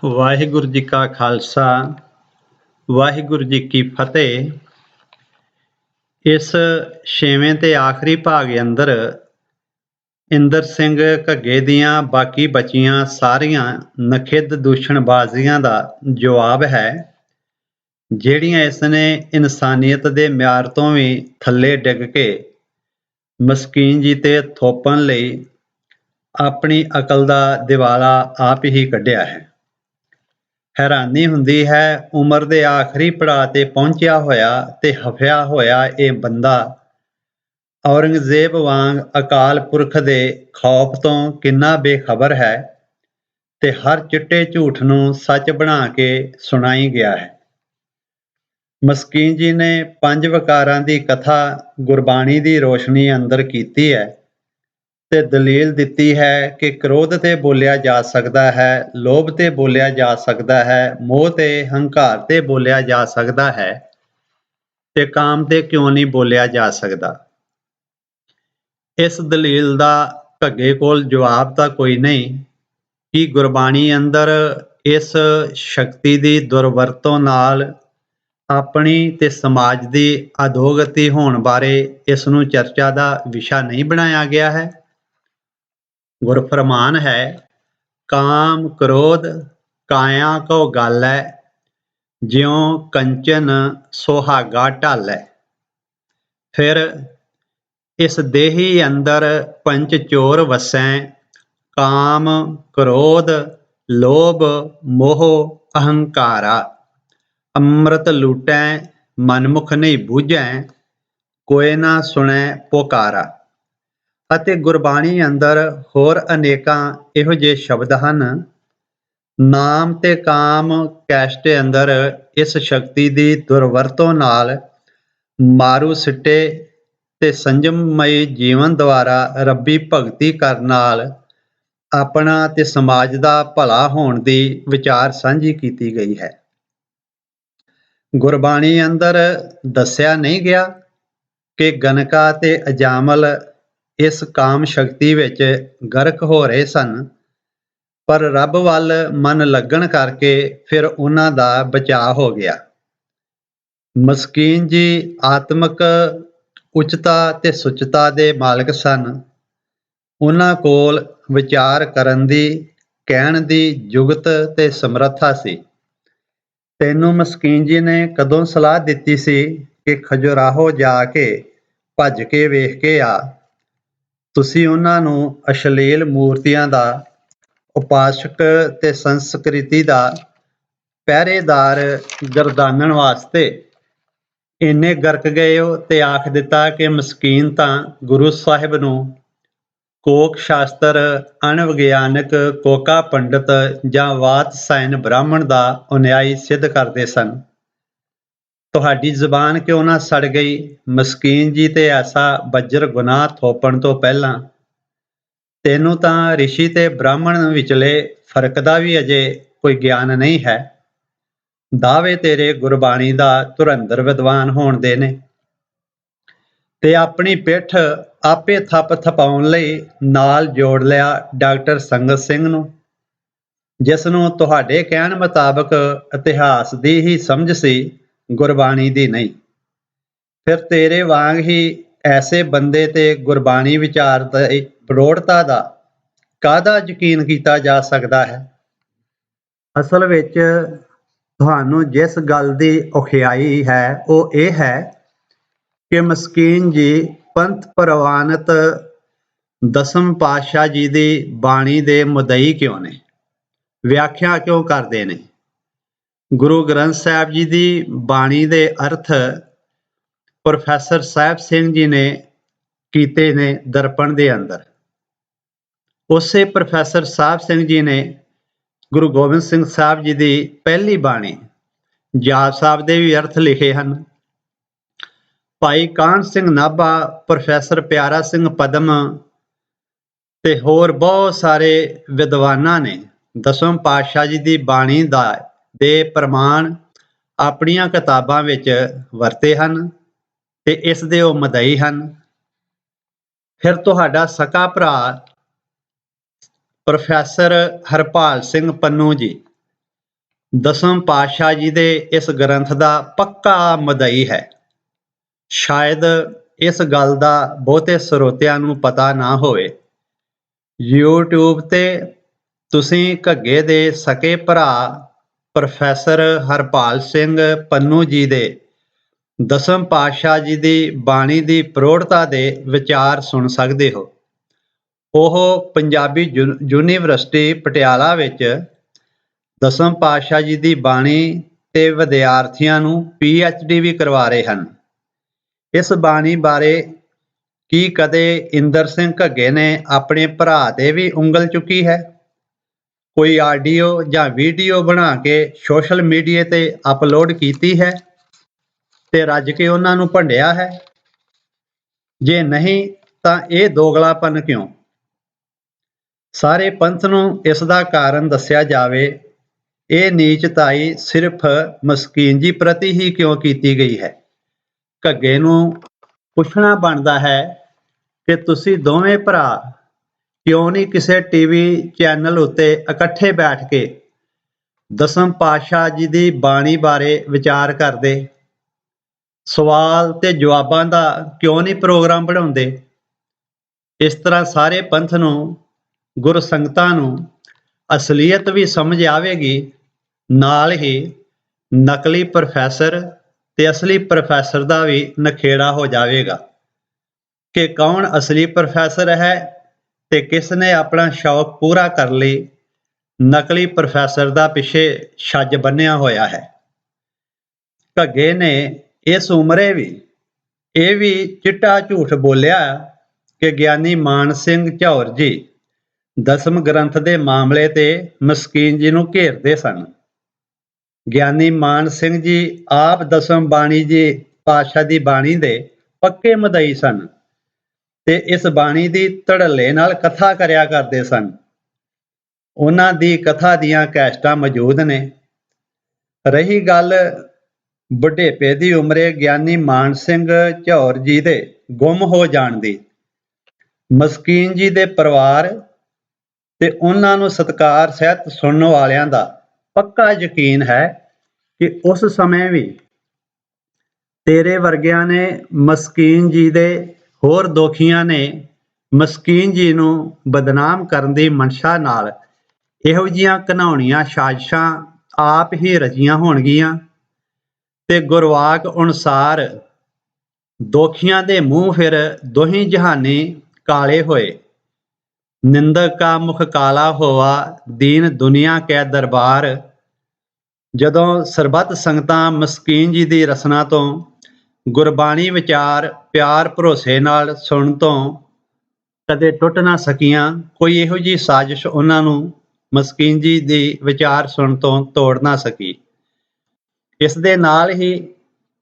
ਵਾਹਿਗੁਰੂ ਜੀ ਕਾ ਖਾਲਸਾ ਵਾਹਿਗੁਰੂ ਜੀ ਕੀ ਫਤਿਹ। ਇਸ ਛੇਵੇਂ ਤੇ ਆਖਰੀ ਭਾਗ ਅੰਦਰ ਇੰਦਰ ਸਿੰਘ ਘੱਗੇ ਦੀਆਂ ਬਾਕੀ ਬਚੀਆਂ ਸਾਰੀਆਂ ਨਖਿੱਧ ਦੂਸ਼ਣਬਾਜ਼ੀਆਂ ਦਾ ਜਵਾਬ ਹੈ, ਜਿਹੜੀਆਂ ਇਸਨੇ ਇਨਸਾਨੀਅਤ ਦੇ ਮਿਆਰ ਤੋਂ ਵੀ ਥੱਲੇ ਡਿੱਗ ਕੇ ਮਸਕੀਨ ਜੀ ਤੇ ਥੋਪਣ ਲਈ ਆਪਣੀ ਅਕਲ ਦਾ ਦਿਵਾਲਾ ਆਪ ਹੀ ਕੱਢਿਆ ਹੈ। ਹੈਰਾਨੀ ਹੁੰਦੀ ਹੈ, ਉਮਰ ਦੇ ਆਖਰੀ ਪੜਾਅ ਤੇ ਪਹੁੰਚਿਆ ਹੋਇਆ ਤੇ ਹਫਿਆ ਹੋਇਆ ਇਹ ਬੰਦਾ ਔਰੰਗਜ਼ੇਬ ਵਾਂਗ ਅਕਾਲ ਪੁਰਖ ਦੇ ਖੌਫ ਤੋਂ ਕਿੰਨਾ ਬੇਖਬਰ ਹੈ ਤੇ ਹਰ ਚਿੱਟੇ ਝੂਠ ਨੂੰ ਸੱਚ ਬਣਾ ਕੇ ਸੁਣਾਈ ਗਿਆ ਹੈ। ਮਸਕੀਨ ਜੀ ਨੇ 5 ਵਕਾਰਾਂ ਦੀ ਕਥਾ ਗੁਰਬਾਣੀ ਦੀ ਰੋਸ਼ਨੀ ਅੰਦਰ ਕੀਤੀ ਹੈ ਤੇ ਦਲੀਲ ਦਿੱਤੀ ਹੈ ਕਿ ਕ੍ਰੋਧ ਤੇ ਬੋਲਿਆ ਜਾ ਸਕਦਾ ਹੈ, ਲੋਭ ਤੇ ਬੋਲਿਆ ਜਾ ਸਕਦਾ ਹੈ, ਮੋਹ ਤੇ ਹੰਕਾਰ ਤੇ ਬੋਲਿਆ ਜਾ ਸਕਦਾ ਹੈ ਤੇ ਕਾਮ ਤੇ ਕਿਉਂ ਨਹੀਂ ਬੋਲਿਆ ਜਾ ਸਕਦਾ। ਇਸ ਦਲੀਲ ਦਾ ਘੱਗੇ ਕੋਲ ਜਵਾਬ ਤਾਂ ਕੋਈ ਨਹੀਂ ਕਿ ਗੁਰਬਾਣੀ ਅੰਦਰ ਇਸ ਸ਼ਕਤੀ ਦੀ ਦੁਰਵਰਤੋਂ ਨਾਲ ਆਪਣੀ ਤੇ ਸਮਾਜ ਦੀ ਅਧੋਗਤੀ ਹੋਣ ਬਾਰੇ ਇਸ ਨੂੰ ਚਰਚਾ ਦਾ ਵਿਸ਼ਾ ਨਹੀਂ ਬਣਾਇਆ ਗਿਆ ਹੈ। ਗੁਰਫਰਮਾਨ ਹੈ, ਕਾਮ ਕ੍ਰੋਧ ਕਾਇਆ ਕੋ ਗੱਲ ਹੈ, ਜਿਉ ਕੰਚਨ ਸੁਹਾਗਾ ਢਲ ਹੈ। ਫਿਰ ਇਸ ਦੇਹੀ ਅੰਦਰ ਪੰਚ ਚੋਰ ਵਸੈ, ਕਾਮ ਕ੍ਰੋਧ ਲੋਭ ਮੋਹ ਅਹੰਕਾਰਾ। ਅੰਮ੍ਰਿਤ ਲੂਟੈ ਮਨਮੁਖ ਨਹੀਂ ਬੂਝੈ, ਕੋਇ ਨਾ ਸੁਣੈ ਪੁਕਾਰਾ। ਅਤੇ ਗੁਰਬਾਣੀ ਅੰਦਰ ਹੋਰ ਅਨੇਕਾਂ ਇਹੋ ਜਿਹੇ ਸ਼ਬਦ ਹਨ। ਨਾਮ ਤੇ ਕਾਮ ਕੈਸਟੇ ਅੰਦਰ ਇਸ ਸ਼ਕਤੀ ਦੀ ਦੁਰਵਰਤੋਂ ਨਾਲ ਮਾਰੂ ਸਿੱਟੇ ਤੇ ਸੰਜਮਮਈ ਜੀਵਨ ਦੁਆਰਾ ਰੱਬੀ ਭਗਤੀ ਕਰਨ ਨਾਲ ਆਪਣਾ ਤੇ ਸਮਾਜ ਦਾ ਭਲਾ ਹੋਣ ਦੀ ਵਿਚਾਰ ਸਾਂਝੀ ਕੀਤੀ ਗਈ ਹੈ। ਗੁਰਬਾਣੀ ਅੰਦਰ ਦੱਸਿਆ ਨਹੀਂ ਗਿਆ ਕਿ ਗਨਕਾ ਤੇ ਅਜਾਮਲ ਇਸ ਕਾਮ ਸ਼ਕਤੀ ਵਿੱਚ ਗਰਕ ਹੋ ਰਹੇ ਸਨ, ਪਰ ਰੱਬ ਵੱਲ ਮਨ ਲੱਗਣ ਕਰਕੇ ਫਿਰ ਉਹਨਾਂ ਦਾ ਬਚਾਅ ਹੋ ਗਿਆ। ਮਸਕੀਨ ਜੀ ਆਤਮਿਕ ਉੱਚਤਾ ਤੇ ਸੁੱਚਤਾ ਦੇ ਮਾਲਕ ਸਨ। ਉਹਨਾਂ ਕੋਲ ਵਿਚਾਰ ਕਰਨ ਦੀ, ਕਹਿਣ ਦੀ ਜੁਗਤ ਤੇ ਸਮਰੱਥਾ ਸੀ। ਤੈਨੂੰ ਮਸਕੀਨ ਜੀ ਨੇ ਕਦੋਂ ਸਲਾਹ ਦਿੱਤੀ ਸੀ ਕਿ ਖਜੁਰਾਹੋ ਜਾ ਕੇ ਭੱਜ ਕੇ ਵੇਖ ਕੇ ਆ? ਤੁਸੀਂ ਉਹਨਾਂ ਨੂੰ ਅਸ਼ਲੀਲ ਮੂਰਤੀਆਂ ਦਾ ਉਪਾਸਕ ਤੇ ਸੰਸਕ੍ਰਿਤੀ ਦਾ ਪਹਿਰੇਦਾਰ ਗਰਦਾਨਣ ਵਾਸਤੇ ਇੰਨੇ ਗਰਕ ਗਏ ਹੋ ਤੇ ਆਖ ਦਿੱਤਾ ਕਿ ਮਸਕੀਨ ਤਾਂ ਗੁਰੂ ਸਾਹਿਬ ਨੂੰ ਕੋਕ ਸ਼ਾਸਤਰ ਅਣਵਿਗਿਆਨਕ ਕੋਕਾ ਪੰਡਤ ਜਾਂ ਵਾਤਸਾਇਨ ਬ੍ਰਾਹਮਣ ਦਾ ਅਨੁਯਾਈ ਸਿੱਧ ਕਰਦੇ ਸਨ। ਤੁਹਾਡੀ ਜ਼ੁਬਾਨ ਕਿਉਂ ਨਾ ਸੜ ਗਈ? ਮਸਕੀਨ ਜੀ ਤੇ ਐਸਾ ਬੱਜਰ ਗੁਨਾਹ ਥੋਪਣ ਤੋਂ ਪਹਿਲਾਂ ਤੈਨੂੰ ਤਾਂ ਰਿਸ਼ੀ ਤੇ ਬ੍ਰਾਹਮਣ ਵਿਚਲੇ ਫਰਕ ਦਾ ਵੀ ਅਜੇ ਕੋਈ ਗਿਆਨ ਨਹੀਂ ਹੈ। ਦਾਅਵੇ ਤੇਰੇ ਗੁਰਬਾਣੀ ਦਾ ਧੁਰੰਦਰ ਵਿਦਵਾਨ ਹੋਣ ਦੇ ਨੇ ਤੇ ਆਪਣੀ ਪਿੱਠ ਆਪੇ ਥੱਪ ਥਪਾਉਣ ਲਈ ਨਾਲ ਜੋੜ ਲਿਆ ਡਾਕਟਰ ਸੰਗਤ ਸਿੰਘ ਨੂੰ, ਜਿਸ ਨੂੰ ਤੁਹਾਡੇ ਕਹਿਣ ਮੁਤਾਬਕ ਇਤਿਹਾਸ ਦੀ ਹੀ ਸਮਝ ਸੀ, ਗੁਰਬਾਣੀ ਦੀ ਨਹੀਂ। ਫਿਰ ਤੇਰੇ ਵਾਂਗ ਹੀ ਐਸੇ ਬੰਦੇ ਤੇ ਗੁਰਬਾਣੀ ਵਿਚਾਰ ਦੀ ਪ੍ਰੋੜਤਾ ਦਾ ਕਾਹਦਾ ਯਕੀਨ ਕੀਤਾ ਜਾ ਸਕਦਾ ਹੈ? ਅਸਲ ਵਿੱਚ ਤੁਹਾਨੂੰ ਜਿਸ ਗੱਲ ਦੀ ਔਖਿਆਈ ਹੈ ਉਹ ਇਹ ਹੈ ਕਿ ਮਸਕੀਨ ਜੀ ਪੰਥ ਪ੍ਰਵਾਨਿਤ ਦਸਮ ਪਾਤਸ਼ਾਹ ਜੀ ਦੀ ਬਾਣੀ ਦੇ ਮੁਦਈ ਕਿਉਂ ਨੇ? ਵਿਆਖਿਆ ਕਿਉਂ ਕਰਦੇ ਨੇ? ਗੁਰੂ ਗ੍ਰੰਥ ਸਾਹਿਬ ਜੀ ਦੀ ਬਾਣੀ ਦੇ ਅਰਥ ਪ੍ਰੋਫੈਸਰ ਸਾਹਿਬ ਸਿੰਘ ਜੀ ਨੇ ਕੀਤੇ ਨੇ ਦਰਪਣ ਦੇ ਅੰਦਰ। ਉਸੇ ਪ੍ਰੋਫੈਸਰ ਸਾਹਿਬ ਸਿੰਘ ਜੀ ਨੇ ਗੁਰੂ ਗੋਬਿੰਦ ਸਿੰਘ ਸਾਹਿਬ ਜੀ ਦੀ ਪਹਿਲੀ ਬਾਣੀ ਜਾਪ ਸਾਹਿਬ ਦੇ ਵੀ ਅਰਥ ਲਿਖੇ ਹਨ। ਭਾਈ ਕਾਹਨ ਸਿੰਘ ਨਾਭਾ, ਪ੍ਰੋਫੈਸਰ ਪਿਆਰਾ ਸਿੰਘ ਪਦਮ ਤੇ ਹੋਰ ਬਹੁਤ ਸਾਰੇ ਵਿਦਵਾਨਾਂ ਨੇ ਦਸਮ ਪਾਤਸ਼ਾਹ ਜੀ ਦੀ ਬਾਣੀ ਦੇ ਪ੍ਰਮਾਣ ਆਪਣੀਆਂ ਕਿਤਾਬਾਂ ਵਿੱਚ ਵਰਤੇ ਹਨ ਤੇ ਇਸ ਦੇ ਉਹ ਮਦਈ ਹਨ। ਫਿਰ ਤੁਹਾਡਾ ਸਕਾ ਭਰਾ ਪ੍ਰੋਫੈਸਰ ਹਰਪਾਲ ਸਿੰਘ ਪੰਨੂ ਜੀ ਦਸਮ ਪਾਤਸ਼ਾਹ ਜੀ ਦੇ ਇਸ ਗ੍ਰੰਥ ਦਾ ਪੱਕਾ ਮਦਈ ਹੈ। ਸ਼ਾਇਦ ਇਸ ਗੱਲ ਦਾ ਬਹੁਤੇ ਸਰੋਤਿਆਂ ਨੂੰ ਪਤਾ ਨਾ ਹੋਵੇ। YouTube ਤੇ ਤੁਸੀਂ ਘੱਗੇ ਦੇ ਸਕੇ ਭਰਾ ਪ੍ਰੋਫੈਸਰ ਹਰਪਾਲ ਸਿੰਘ ਪੰਨੂ ਜੀ ਦੇ ਦਸਮ ਪਾਤਸ਼ਾਹ ਜੀ ਦੀ ਬਾਣੀ ਦੀ ਪ੍ਰੋੜਤਾ ਦੇ ਵਿਚਾਰ ਸੁਣ ਸਕਦੇ ਹੋ। ਉਹ ਪੰਜਾਬੀ ਯੂਨੀਵਰਸਿਟੀ ਪਟਿਆਲਾ ਵਿੱਚ ਦਸਮ ਪਾਤਸ਼ਾਹ ਜੀ ਦੀ ਬਾਣੀ ਤੇ ਵਿਦਿਆਰਥੀਆਂ ਨੂੰ PhD ਵੀ ਕਰਵਾ ਰਹੇ ਹਨ। ਇਸ ਬਾਣੀ ਬਾਰੇ ਕੀ ਕਦੇ ਇੰਦਰ ਸਿੰਘ ਘੱਗੇ ਨੇ ਆਪਣੇ ਭਰਾ ਤੇ ਵੀ ਉਂਗਲ ਚੁੱਕੀ ਹੈ? ਕੋਈ ਆਡੀਓ ਜਾਂ ਵੀਡੀਓ ਬਣਾ ਕੇ ਸੋਸ਼ਲ ਮੀਡੀਆ ਤੇ ਅਪਲੋਡ ਕੀਤੀ ਹੈ ਤੇ ਰੱਜ ਕੇ ਉਹਨਾਂ ਨੂੰ ਭੰਡਿਆ ਹੈ? ਜੇ ਨਹੀਂ ਤਾਂ ਇਹ ਦੋਗਲਾਪਨ ਕਿਉਂ? ਸਾਰੇ ਪੰਥ ਨੂੰ ਇਸ ਦਾ ਕਾਰਨ ਦੱਸਿਆ ਜਾਵੇ। ਇਹ ਨੀਚਤਾਈ ਸਿਰਫ ਮਸਕੀਨ ਜੀ ਪ੍ਰਤੀ ਹੀ ਕਿਉਂ ਕੀਤੀ ਗਈ ਹੈ? ਘੱਗੇ ਨੂੰ ਪੁੱਛਣਾ ਬਣਦਾ ਹੈ ਕਿ ਤੁਸੀਂ ਦੋਵੇਂ ਭਰਾ ਕਿਉਂ ਨਹੀਂ ਕਿਸੇ TV ਚੈਨਲ ਉੱਤੇ ਇਕੱਠੇ ਬੈਠ ਕੇ ਦਸਮ ਪਾਤਸ਼ਾਹ ਜੀ ਦੀ ਬਾਣੀ ਬਾਰੇ ਵਿਚਾਰ ਕਰਦੇ? ਸਵਾਲ ਤੇ ਜਵਾਬਾਂ ਦਾ ਕਿਉਂ ਨਹੀਂ ਪ੍ਰੋਗਰਾਮ ਬਣਾਉਂਦੇ? ਇਸ ਤਰ੍ਹਾਂ ਸਾਰੇ ਪੰਥ ਨੂੰ, ਗੁਰਸੰਗਤਾਂ ਨੂੰ ਅਸਲੀਅਤ ਵੀ ਸਮਝ ਆਵੇਗੀ, ਨਾਲ ਹੀ ਨਕਲੀ ਪ੍ਰੋਫੈਸਰ ਤੇ ਅਸਲੀ ਪ੍ਰੋਫੈਸਰ ਦਾ ਵੀ ਨਖੇੜਾ ਹੋ ਜਾਵੇਗਾ ਕਿ ਕੌਣ ਅਸਲੀ ਪ੍ਰੋਫੈਸਰ ਹੈ ਤੇ ਕਿਸ ਨੇ ਆਪਣਾ ਸ਼ੌਕ ਪੂਰਾ ਕਰ ਲਈ ਨਕਲੀ ਪ੍ਰੋਫੈਸਰ ਦਾ ਪਿੱਛੇ ਛੱਜ ਬੰਨਿਆ ਹੋਇਆ ਹੈ। ਘੱਗੇ ਨੇ ਇਸ ਉਮਰੇ ਵੀ ਇਹ ਵੀ ਚਿੱਟਾ ਝੂਠ ਬੋਲਿਆ ਕਿ ਗਿਆਨੀ ਮਾਨ ਸਿੰਘ ਝੌਰ ਜੀ ਦਸਮ ਗ੍ਰੰਥ ਦੇ ਮਾਮਲੇ ਤੇ ਮਸਕੀਨ ਜੀ ਨੂੰ ਘੇਰਦੇ ਸਨ। ਗਿਆਨੀ ਮਾਨ ਸਿੰਘ ਜੀ ਆਪ ਦਸਮ ਬਾਣੀ ਜੀ ਪਾਤਸ਼ਾਹ ਦੀ ਬਾਣੀ ਦੇ ਪੱਕੇ ਮਦਈ ਸਨ ਤੇ ਇਸ ਬਾਣੀ ਦੀ ਧੜੱਲੇ ਨਾਲ ਕਥਾ ਕਰਿਆ ਕਰਦੇ ਸਨ। ਉਹਨਾਂ ਦੀ ਕਥਾ ਦੀਆਂ ਕੈਸਟਾਂ ਮੌਜੂਦ ਨੇ। ਰਹੀ ਗੱਲ ਬੁਢੇਪੇ ਦੀ ਉਮਰੇ ਗਿਆਨੀ ਮਾਨ ਸਿੰਘ ਝੌਰ ਜੀ ਦੇ ਗੁੰਮ ਹੋ ਜਾਣ ਦੀ, ਮਸਕੀਨ ਜੀ ਦੇ ਪਰਿਵਾਰ ਤੇ ਉਹਨਾਂ ਨੂੰ ਸਤਿਕਾਰ ਸਹਿਤ ਸੁਣਨ ਵਾਲਿਆਂ ਦਾ ਪੱਕਾ ਯਕੀਨ ਹੈ ਕਿ ਉਸ ਸਮੇਂ ਵੀ ਤੇਰੇ ਵਰਗਿਆਂ ਨੇ ਮਸਕੀਨ ਜੀ ਦੇ ਹੋਰ ਦੋਖੀਆਂ ਨੇ ਮਸਕੀਨ ਜੀ ਨੂੰ ਬਦਨਾਮ ਕਰਨ ਦੀ ਮਨਸ਼ਾ ਨਾਲ ਇਹੋ ਜਿਹੀਆਂ ਘਿਨਾਉਣੀਆਂ ਸਾਜ਼ਿਸ਼ਾਂ ਆਪ ਹੀ ਰਚੀਆਂ ਹੋਣਗੀਆਂ ਤੇ ਗੁਰਵਾਕ ਅਨੁਸਾਰ ਦੋਖੀਆਂ ਦੇ ਮੂੰਹ ਫਿਰ ਦੋਹੀਂ ਜਹਾਨੀ ਕਾਲੇ ਹੋਏ। ਨਿੰਦਕ ਕਾ ਮੁਖ ਕਾਲਾ ਹੋਵਾ ਦੀਨ ਦੁਨੀਆ ਕੈ ਦਰਬਾਰ। ਜਦੋਂ ਸਰਬੱਤ ਸੰਗਤਾਂ ਮਸਕੀਨ ਜੀ ਦੀ ਰਸਨਾ ਤੋਂ ਗੁਰਬਾਣੀ ਵਿਚਾਰ ਪਿਆਰ ਭਰੋਸੇ ਨਾਲ ਸੁਣਨ ਤੋਂ ਕਦੇ ਟੁੱਟ ਨਾ ਸਕੀਆਂ, ਕੋਈ ਇਹੋ ਜਿਹੀ ਸਾਜ਼ਿਸ਼ ਉਹਨਾਂ ਨੂੰ ਮਸਕੀਨ ਜੀ ਦੀ ਵਿਚਾਰ ਸੁਣਨ ਤੋਂ ਤੋੜ ਨਾ ਸਕੀ। ਇਸ ਦੇ ਨਾਲ ਹੀ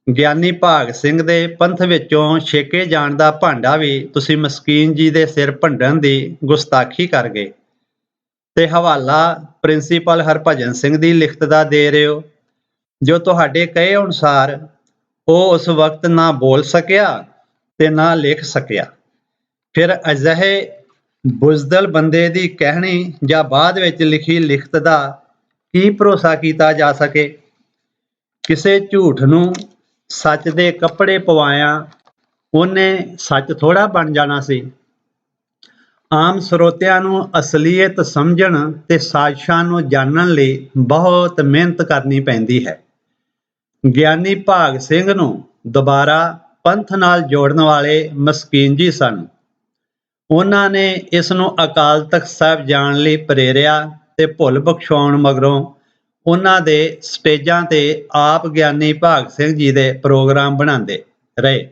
ਗਿਆਨੀ ਭਾਗ ਸਿੰਘ ਦੇ ਪੰਥ ਵਿੱਚੋਂ ਛੇਕੇ ਜਾਣ ਦਾ ਭਾਂਡਾ ਵੀ ਤੁਸੀਂ ਮਸਕੀਨ ਜੀ ਦੇ ਸਿਰ ਭੰਡਣ ਦੀ ਗੁਸਤਾਖੀ ਕਰ ਗਏ ਤੇ ਹਵਾਲਾ ਪ੍ਰਿੰਸੀਪਲ ਹਰਭਜਨ ਸਿੰਘ ਦੀ ਲਿਖਤ ਦਾ ਦੇ ਰਹੇ ਹੋ, ਜੋ ਤੁਹਾਡੇ ਕਹੇ ਅਨੁਸਾਰ ਉਹ ਉਸ ਵਕਤ ਨਾ ਬੋਲ ਸਕਿਆ ਤੇ ਨਾ ਲਿਖ ਸਕਿਆ। ਫਿਰ ਅਜਿਹੇ ਬੁਜ਼ਦਲ ਬੰਦੇ ਦੀ ਕਹਿਣੀ ਜਾਂ ਬਾਅਦ ਵਿੱਚ ਲਿਖੀ ਲਿਖਤ ਦਾ ਕੀ ਭਰੋਸਾ ਕੀਤਾ ਜਾ ਸਕੇ? ਕਿਸੇ ਝੂਠ ਨੂੰ ਸੱਚ ਦੇ ਕੱਪੜੇ ਪਵਾਇਆ ਉਹਨੇ ਸੱਚ ਥੋੜ੍ਹਾ ਬਣ ਜਾਣਾ ਸੀ। ਆਮ ਸਰੋਤਿਆਂ ਨੂੰ ਅਸਲੀਅਤ ਸਮਝਣ ਤੇ ਸਾਜ਼ਿਸ਼ਾਂ ਨੂੰ ਜਾਣਨ ਲਈ ਬਹੁਤ ਮਿਹਨਤ ਕਰਨੀ ਪੈਂਦੀ ਹੈ। ਗਿਆਨੀ ਭਾਗ ਸਿੰਘ ਨੂੰ ਦੁਬਾਰਾ ਪੰਥ ਨਾਲ ਜੋੜਨ ਵਾਲੇ ਮਸਕੀਨ ਜੀ ਸਨ। ਉਹਨਾਂ ਨੇ ਇਸ ਨੂੰ ਅਕਾਲ ਤਖਤ ਸਾਹਿਬ ਜਾਣ ਲਈ ਪ੍ਰੇਰਿਆ ਤੇ ਭੁੱਲ ਬਖਸ਼ਾਉਣ ਮਗਰੋਂ ਉਹਨਾਂ ਦੇ ਸਟੇਜਾਂ ਤੇ ਆਪ ਗਿਆਨੀ ਭਾਗ ਸਿੰਘ ਜੀ ਦੇ ਪ੍ਰੋਗਰਾਮ ਬਣਾਉਂਦੇ ਰਹੇ।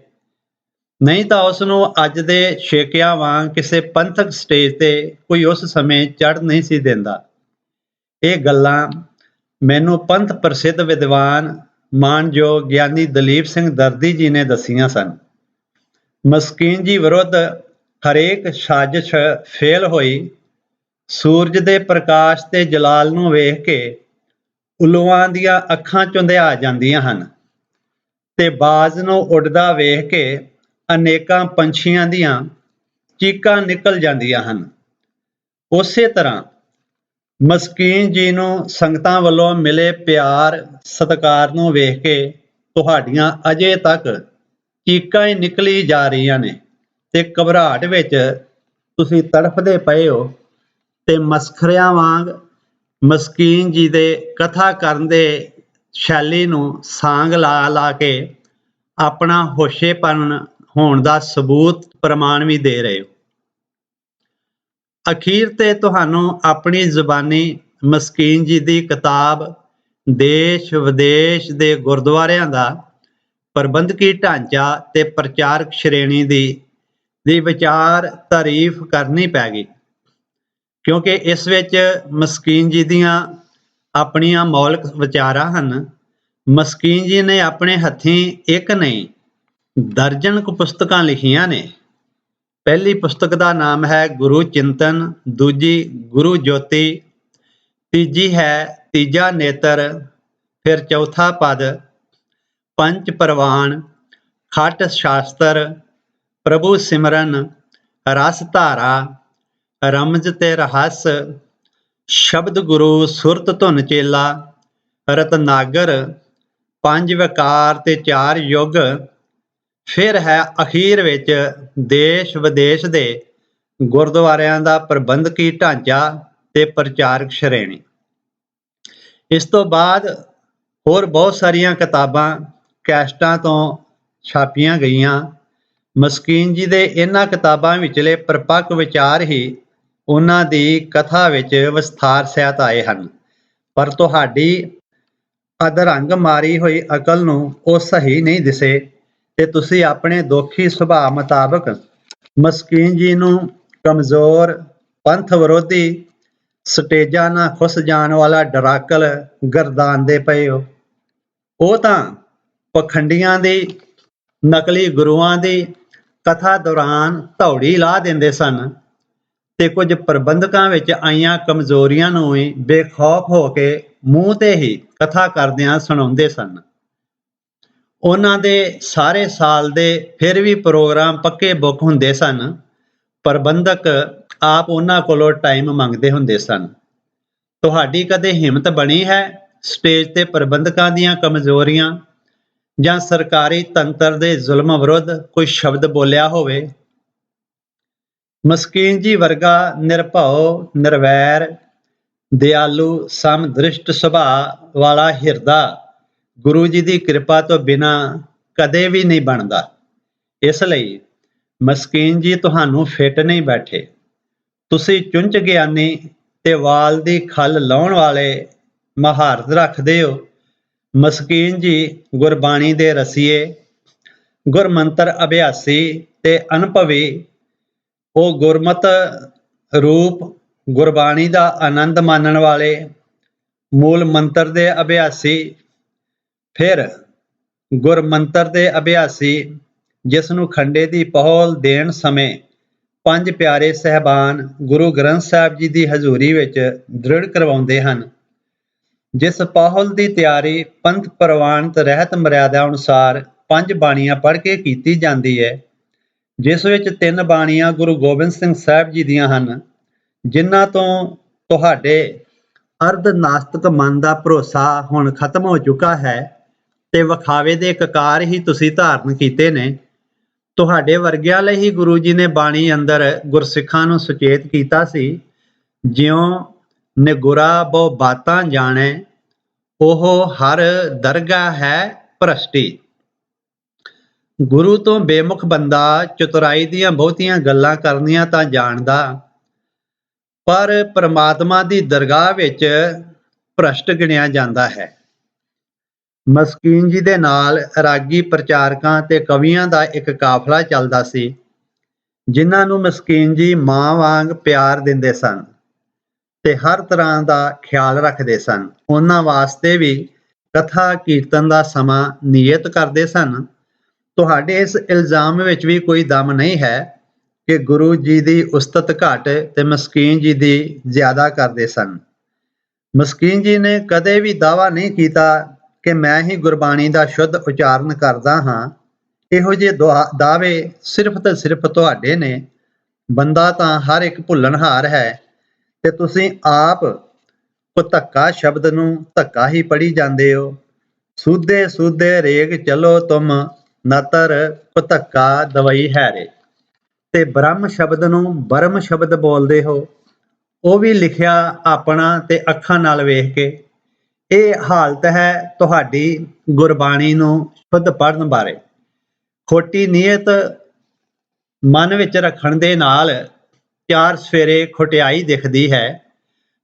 ਨਹੀਂ ਤਾਂ ਉਸ ਨੂੰ ਅੱਜ ਦੇ ਛੇਕਿਆਂ ਵਾਂਗ ਕਿਸੇ ਪੰਥਕ ਸਟੇਜ ਤੇ ਕੋਈ ਉਸ ਸਮੇਂ ਚੜ੍ਹ ਨਹੀਂ ਸੀ ਦਿੰਦਾ। ਇਹ ਗੱਲਾਂ ਮੈਨੂੰ ਪੰਥ ਪ੍ਰਸਿੱਧ ਵਿਦਵਾਨ ਮਾਨਯੋਗ ਗਿਆਨੀ ਦਲੀਪ ਸਿੰਘ ਦਰਦੀ ਜੀ ਨੇ ਦੱਸੀਆਂ ਸਨ। ਮਸਕੀਨ ਜੀ ਵਿਰੁੱਧ ਹਰੇਕ ਸਾਜ਼ਿਸ਼ ਫੇਲ ਹੋਈ। ਸੂਰਜ ਦੇ ਪ੍ਰਕਾਸ਼ ਤੇ ਜਲਾਲ ਨੂੰ ਵੇਖ ਕੇ ਉਲੂਆਂ ਦੀਆਂ ਅੱਖਾਂ ਚੁੰਧਿਆ ਜਾਂਦੀਆਂ ਹਨ ਤੇ ਬਾਜ਼ ਨੂੰ ਉੱਡਦਾ ਵੇਖ ਕੇ ਅਨੇਕਾਂ ਪੰਛੀਆਂ ਦੀਆਂ ਚੀਕਾਂ ਨਿਕਲ ਜਾਂਦੀਆਂ ਹਨ। ਉਸੇ ਤਰ੍ਹਾਂ ਮਸਕੀਨ ਜੀ ਨੂੰ ਸੰਗਤਾਂ ਵੱਲੋਂ ਮਿਲੇ ਪਿਆਰ ਸਤਿਕਾਰ ਨੂੰ ਵੇਖ ਕੇ ਤੁਹਾਡੀਆਂ ਅਜੇ ਤੱਕ ਚੀਕਾਂ ਹੀ ਨਿਕਲੀ ਜਾ ਰਹੀਆਂ ਨੇ ਤੇ ਘਬਰਾਹਟ ਵਿੱਚ ਤੁਸੀਂ ਤੜਫਦੇ ਪਏ ਹੋ ਤੇ ਮਸਖਰਿਆਂ ਵਾਂਗ ਮਸਕੀਨ ਜੀ ਦੇ ਕਥਾ ਕਰਨ ਦੇ ਸ਼ੈਲੀ ਨੂੰ ਸਾਂਗ ਲਾ ਲਾ ਕੇ ਆਪਣਾ ਹੋਸ਼ੇਪਨ ਹੋਣ ਦਾ ਸਬੂਤ ਪ੍ਰਮਾਣ ਵੀ ਦੇ ਰਹੇ ਹੋ। ਅਖੀਰ ਤੇ ਤੁਹਾਨੂੰ ਆਪਣੀ ਜ਼ੁਬਾਨੀ ਮਸਕੀਨ ਜੀ ਦੀ ਕਿਤਾਬ ਦੇਸ਼ ਵਿਦੇਸ਼ ਦੇ ਗੁਰਦੁਆਰਿਆਂ ਦਾ ਪ੍ਰਬੰਧਕੀ ਢਾਂਚਾ ਤੇ ਪ੍ਰਚਾਰਕ ਸ਼੍ਰੇਣੀ ਦੀ ਵਿਚਾਰ ਤਾਰੀਫ ਕਰਨੀ ਪੈ ਗਈ, ਕਿਉਂਕਿ ਇਸ ਵਿੱਚ ਮਸਕੀਨ ਜੀ ਦੀਆਂ ਆਪਣੀਆਂ ਮੌਲਿਕ ਵਿਚਾਰਾਂ ਹਨ। ਮਸਕੀਨ ਜੀ ਨੇ ਆਪਣੇ ਹੱਥੀਂ ਇੱਕ ਨਹੀਂ ਦਰਜਨ ਕੁ ਪੁਸਤਕਾਂ ਲਿਖੀਆਂ ਨੇ। ਪਹਿਲੀ ਪੁਸਤਕ ਦਾ ਨਾਮ ਹੈ ਗੁਰੂ ਚਿੰਤਨ, ਦੂਜੀ ਗੁਰੂ ਜੋਤੀ, ਤੀਜੀ ਹੈ ਤੀਜਾ ਨੇਤਰ, ਫਿਰ ਚੌਥਾ ਪਦ, ਪੰਚ ਪ੍ਰਵਾਨ, ਖਟ ਸ਼ਾਸਤਰ, ਪ੍ਰਭੂ ਸਿਮਰਨ, ਰਸ ਧਾਰਾ, ਰਮਜ ਤੇ ਰਹੱਸ, ਸ਼ਬਦ ਗੁਰੂ, ਸੁਰਤ ਧੁਨ ਚੇਲਾ, ਰਤਨਾਗਰ, ਪੰਜ ਵਿਕਾਰ ਤੇ ਚਾਰ ਯੁੱਗ, ਫਿਰ ਹੈ ਅਖੀਰ ਵਿੱਚ ਦੇਸ਼ ਵਿਦੇਸ਼ ਦੇ ਗੁਰਦੁਆਰਿਆਂ ਦਾ ਪ੍ਰਬੰਧਕੀ ਢਾਂਚਾ ਤੇ ਪ੍ਰਚਾਰਕ ਸ਼੍ਰੇਣੀ। ਇਸ ਤੋਂ ਬਾਅਦ ਹੋਰ ਬਹੁਤ ਸਾਰੀਆਂ ਕਿਤਾਬਾਂ ਕੈਸਟਾਂ ਤੋਂ ਛਾਪੀਆਂ ਗਈਆਂ। ਮਸਕੀਨ ਜੀ ਦੇ ਇਹਨਾਂ ਕਿਤਾਬਾਂ ਵਿਚਲੇ ਪ੍ਰਪੱਕ ਵਿਚਾਰ ਹੀ ਉਹਨਾਂ ਦੀ ਕਥਾ ਵਿੱਚ ਵਿਸਥਾਰ ਸਹਿਤ ਆਏ ਹਨ, ਪਰ ਤੁਹਾਡੀ ਅਧਰੰਗ ਮਾਰੀ ਹੋਈ ਅਕਲ ਨੂੰ ਉਹ ਸਹੀ ਨਹੀਂ ਦਿਸੇ ਤੇ ਤੁਸੀਂ ਆਪਣੇ ਦੋਖੀ ਸੁਭਾਅ ਮੁਤਾਬਕ ਮਸਕੀਨ ਜੀ ਨੂੰ ਕਮਜ਼ੋਰ, ਪੰਥ ਵਿਰੋਧੀ, ਸਟੇਜਾਂ ਨਾਲ ਖੁੱਸ ਜਾਣ ਵਾਲਾ ਡਰਾਕਲ ਗਰਦਾਨਦੇ ਪਏ ਹੋ। ਉਹ ਤਾਂ ਪਖੰਡੀਆਂ ਦੀ, ਨਕਲੀ ਗੁਰੂਆਂ ਦੀ ਕਥਾ ਦੌਰਾਨ ਧੌੜੀ ਲਾ ਦਿੰਦੇ ਸਨ ਤੇ ਕੁਝ ਪ੍ਰਬੰਧਕਾਂ ਵਿੱਚ ਆਈਆਂ ਕਮਜ਼ੋਰੀਆਂ ਨੂੰ ਵੀ ਬੇਖੌਫ ਹੋ ਕੇ ਮੂੰਹ ਤੇ ਹੀ ਕਥਾ ਕਰਦਿਆਂ ਸੁਣਾਉਂਦੇ ਸਨ। ਉਹਨਾਂ ਦੇ ਸਾਰੇ ਸਾਲ ਦੇ ਫਿਰ ਵੀ ਪ੍ਰੋਗਰਾਮ ਪੱਕੇ ਬੁੱਕ ਹੁੰਦੇ ਸਨ। ਪ੍ਰਬੰਧਕ ਆਪ ਉਹਨਾਂ ਕੋਲੋਂ ਟਾਈਮ ਮੰਗਦੇ ਹੁੰਦੇ ਸਨ। ਤੁਹਾਡੀ ਕਦੇ ਹਿੰਮਤ ਬਣੀ ਹੈ ਸਟੇਜ ਤੇ ਪ੍ਰਬੰਧਕਾਂ ਦੀਆਂ ਕਮਜ਼ੋਰੀਆਂ ਜਾਂ ਸਰਕਾਰੀ ਤੰਤਰ ਦੇ ਜ਼ੁਲਮ ਵਿਰੁੱਧ ਕੋਈ ਸ਼ਬਦ ਬੋਲਿਆ ਹੋਵੇ? ਮਸਕੀਨ ਜੀ ਵਰਗਾ ਨਿਰਭਉ, ਨਿਰਵੈਰ, ਦਿਆਲੂ, ਸਮਦ੍ਰਿਸ਼ਟ ਸੁਭਾਅ ਵਾਲਾ ਹਿਰਦਾ ਗੁਰੂ ਜੀ ਦੀ ਕਿਰਪਾ ਤੋਂ ਬਿਨਾਂ ਕਦੇ ਵੀ ਨਹੀਂ ਬਣਦਾ। ਇਸ ਲਈ ਮਸਕੀਨ ਜੀ ਤੁਹਾਨੂੰ ਫਿੱਟ ਨਹੀਂ ਬੈਠੇ। ਤੁਸੀਂ ਚੁੰਝ ਗਿਆਨੀ ਤੇ ਵਾਲ ਦੀ ਖੱਲ ਲਾਉਣ ਵਾਲੇ ਮਹਾਰਤ ਰੱਖਦੇ ਹੋ। ਮਸਕੀਨ ਜੀ ਗੁਰਬਾਣੀ ਦੇ ਰਸੀਏ, ਗੁਰਮੰਤਰ ਅਭਿਆਸੀ ਤੇ ਅਨੁਭਵੀ, ਉਹ ਗੁਰਮਤ ਰੂਪ ਗੁਰਬਾਣੀ ਦਾ ਆਨੰਦ ਮਾਣਨ ਵਾਲੇ, ਮੂਲ ਮੰਤਰ ਦੇ ਅਭਿਆਸੀ, ਫਿਰ ਗੁਰਮੰਤਰ ਦੇ ਅਭਿਆਸੀ ਜਿਸ ਨੂੰ ਖੰਡੇ ਦੀ ਪਹੁਲ ਦੇਣ ਸਮੇਂ ਪੰਜ ਪਿਆਰੇ ਸਹਿਬਾਨ ਗੁਰੂ ਗ੍ਰੰਥ ਸਾਹਿਬ ਜੀ ਦੀ ਹਜ਼ੂਰੀ ਵਿੱਚ ਦ੍ਰਿੜ ਕਰਵਾਉਂਦੇ ਹਨ, ਜਿਸ ਪਹੁਲ ਦੀ ਤਿਆਰੀ ਪੰਥ ਪ੍ਰਵਾਨਿਤ ਰਹਿਤ ਮਰਿਆਦਾ ਅਨੁਸਾਰ ਪੰਜ ਬਾਣੀਆਂ ਪੜ੍ਹ ਕੇ ਕੀਤੀ ਜਾਂਦੀ ਹੈ, ਜਿਸ ਵਿੱਚ ਤਿੰਨ ਬਾਣੀਆਂ ਗੁਰੂ ਗੋਬਿੰਦ ਸਿੰਘ ਸਾਹਿਬ ਜੀ ਦੀਆਂ ਹਨ, ਜਿਨ੍ਹਾਂ ਤੋਂ ਤੁਹਾਡੇ ਅਰਧ ਨਾਸਤਿਕ ਮਨ ਦਾ ਭਰੋਸਾ ਹੁਣ ਖਤਮ ਹੋ ਚੁੱਕਾ ਹੈ ਤੇ ਵਿਖਾਵੇ ਦੇ ਕਕਾਰ ਹੀ ਤੁਸੀਂ ਧਾਰਨ ਕੀਤੇ ਨੇ। ਤੁਹਾਡੇ ਵਰਗਿਆਂ ਲਈ ਹੀ ਗੁਰੂ ਜੀ ਨੇ ਬਾਣੀ ਅੰਦਰ ਗੁਰਸਿੱਖਾਂ ਨੂੰ ਸੁਚੇਤ ਕੀਤਾ ਸੀ, ਜਿਉਂ ਨਿਗੁਰਾ ਬਹੁ ਬਾਤਾਂ ਜਾਣੈ, ਉਹ ਹਰ ਦਰਗਾਹ ਹੈ ਭ੍ਰਸ਼ਟੀ। ਗੁਰੂ ਤੋਂ ਬੇਮੁਖ ਬੰਦਾ ਚਤੁਰਾਈ ਦੀਆਂ ਬਹੁਤੀਆਂ ਗੱਲਾਂ ਕਰਨੀਆਂ ਤਾਂ ਜਾਣਦਾ, ਪਰ ਪਰਮਾਤਮਾ ਦੀ ਦਰਗਾਹ ਵਿੱਚ ਭ੍ਰਸ਼ਟ ਗਿਣਿਆ ਜਾਂਦਾ ਹੈ। ਮਸਕੀਨ ਜੀ ਦੇ ਨਾਲ ਰਾਗੀ ਪ੍ਰਚਾਰਕਾਂ ਤੇ ਕਵੀਆਂ ਦਾ ਇੱਕ ਕਾਫਲਾ ਚੱਲਦਾ ਸੀ, ਜਿਨ੍ਹਾਂ ਨੂੰ ਮਸਕੀਨ ਜੀ ਮਾਂ ਵਾਂਗ ਪਿਆਰ ਦਿੰਦੇ ਸਨ ਤੇ ਹਰ ਤਰ੍ਹਾਂ ਦਾ ਖਿਆਲ ਰੱਖਦੇ ਸਨ। ਉਹਨਾਂ ਵਾਸਤੇ ਵੀ ਕਥਾ ਕੀਰਤਨ ਦਾ ਸਮਾਂ ਨਿਯਤ ਕਰਦੇ ਸਨ। ਤੁਹਾਡੇ ਇਸ ਇਲਜ਼ਾਮ ਵਿੱਚ ਵੀ ਕੋਈ ਦਮ ਨਹੀਂ ਹੈ ਕਿ ਗੁਰੂ ਜੀ ਦੀ ਉਸਤਤ ਘੱਟ ਤੇ ਮਸਕੀਨ ਜੀ ਦੀ ਜ਼ਿਆਦਾ ਕਰਦੇ ਸਨ। ਮਸਕੀਨ ਜੀ ਨੇ ਕਦੇ ਵੀ ਦਾਅਵਾ ਨਹੀਂ ਕੀਤਾ ਕਿ ਮੈਂ ਹੀ ਗੁਰਬਾਣੀ ਦਾ ਸ਼ੁੱਧ ਉਚਾਰਨ ਕਰਦਾ ਹਾਂ। ਇਹੋ ਜਿਹੇ ਦਾਅਵੇ ਸਿਰਫ ਤੇ ਸਿਰਫ ਤੁਹਾਡੇ ਨੇ। ਬੰਦਾ ਤਾਂ ਹਰ ਇੱਕ ਭੁੱਲਣਹਾਰ ਹੈ ਤੇ ਤੁਸੀਂ ਆਪ ਕੋ ਧੱਕਾ ਸ਼ਬਦ ਨੂੰ ਧੱਕਾ ਹੀ ਪੜ੍ਹੀ ਜਾਂਦੇ ਹੋ। ਸੂਧੇ ਸੂਧੇ ਰੇਗ ਚਲੋ ਤੁਮ ਨਤਰ ਕੋ ਧੱਕਾ ਦਵਾਈ ਹੈ ਰੇ। ਤੇ ਬ੍ਰਹਮ ਸ਼ਬਦ ਨੂੰ ਬਰਮ ਸ਼ਬਦ ਬੋਲਦੇ ਹੋ। ਉਹ ਵੀ ਲਿਖਿਆ ਆਪਣਾ ਤੇ ਅੱਖਾਂ ਨਾਲ ਵੇਖ ਕੇ। ਇਹ ਹਾਲਤ ਹੈ ਤੁਹਾਡੀ ਗੁਰਬਾਣੀ ਨੂੰ ਸ਼ੁੱਧ ਪੜ੍ਹਨ ਬਾਰੇ। ਖੋਟੀ ਨੀਅਤ ਮਨ ਵਿੱਚ ਰੱਖਣ ਦੇ ਨਾਲ ਚਾਰ ਸਫੇਰੇ ਖੁਟਿਆਈ ਦਿਖਦੀ ਹੈ।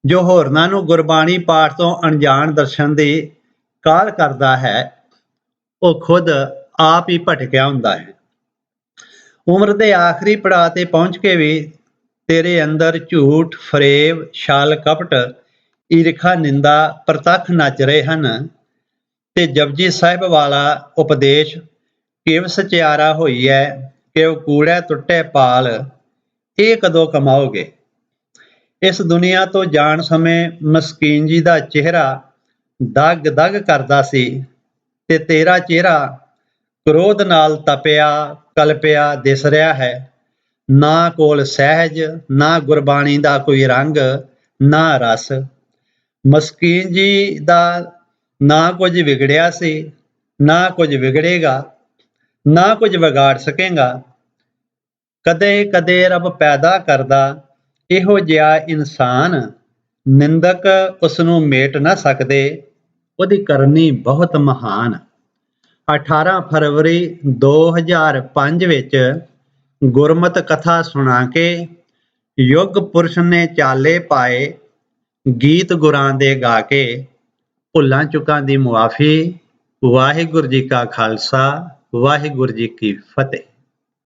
ਜੋ ਹੋਰਨਾਂ ਨੂੰ ਗੁਰਬਾਣੀ ਪਾਠ ਤੋਂ ਅਣਜਾਣ ਦਰਸ਼ਨ ਦੀ ਕਾਹਲ ਕਰਦਾ ਹੈ, ਉਹ ਖੁਦ ਆਪ ਹੀ ਭਟਕਿਆ ਹੁੰਦਾ ਹੈ। ਉਮਰ ਦੇ ਆਖਰੀ ਪੜਾਅ ਤੇ ਪਹੁੰਚ ਕੇ ਵੀ ਤੇਰੇ ਅੰਦਰ ਝੂਠ, ਫਰੇਬ, ਛਲ, ਕਪਟ, ਈਰਖਾ, ਨਿੰਦਾ ਪ੍ਰਤੱਖ ਨੱਚ ਰਹੇ ਹਨ। ਤੇ ਜਪਜੀ ਸਾਹਿਬ ਵਾਲਾ ਉਪਦੇਸ਼ ਕਿਵ ਸਚਿਆਰਾ ਹੋਈ ਹੈ, ਕਿਵ ਕੂੜੈ ਟੁੱਟੇ ਪਾਲ, ਇਹ ਕਦੋਂ ਕਮਾਓਗੇ? ਇਸ ਦੁਨੀਆ ਤੋਂ ਜਾਣ ਸਮੇਂ ਮਸਕੀਨ ਜੀ ਦਾ ਚਿਹਰਾ ਦਗ ਦਗ ਕਰਦਾ ਸੀ ਤੇ ਤੇਰਾ ਚਿਹਰਾ ਕ੍ਰੋਧ ਨਾਲ ਤਪਿਆ ਕਲਪਿਆ ਦਿਸ ਰਿਹਾ ਹੈ। ਨਾ ਕੋਲ ਸਹਿਜ, ਨਾ ਗੁਰਬਾਣੀ ਦਾ ਕੋਈ ਰੰਗ, ਨਾ ਰਸ। ਮਸਕੀਨ ਜੀ ਦਾ ਨਾ ਕੁਝ ਵਿਗੜਿਆ ਸੀ, ਨਾ ਕੁਝ ਵਿਗੜੇਗਾ, ਨਾ ਕੁਝ ਵਿਗਾੜ ਸਕੇਗਾ। ਕਦੇ ਕਦੇ ਰੱਬ ਪੈਦਾ ਕਰਦਾ ਇਹੋ ਜਿਹਾ ਇਨਸਾਨ, ਨਿੰਦਕ ਉਸ ਨੂੰ ਮੇਟ ਨਾ ਸਕਦੇ, ਉਹਦੀ ਕਰਨੀ ਬਹੁਤ ਮਹਾਨ। 18 ਫਰਵਰੀ 2005 ਵਿੱਚ ਗੁਰਮਤਿ ਕਥਾ ਸੁਣਾ ਕੇ ਯੁੱਗ ਪੁਰਸ਼ ਨੇ ਚਾਲੇ ਪਾਏ, ਗੀਤ ਗੁਰਾਂ ਦੇ ਗਾ ਕੇ। ਭੁੱਲਾਂ ਚੁੱਕਾਂ ਦੀ ਮੁਆਫੀ। ਵਾਹਿਗੁਰੂ ਜੀ ਕਾ ਖਾਲਸਾ, ਵਾਹਿਗੁਰੂ ਜੀ ਕੀ ਫਤਿਹ।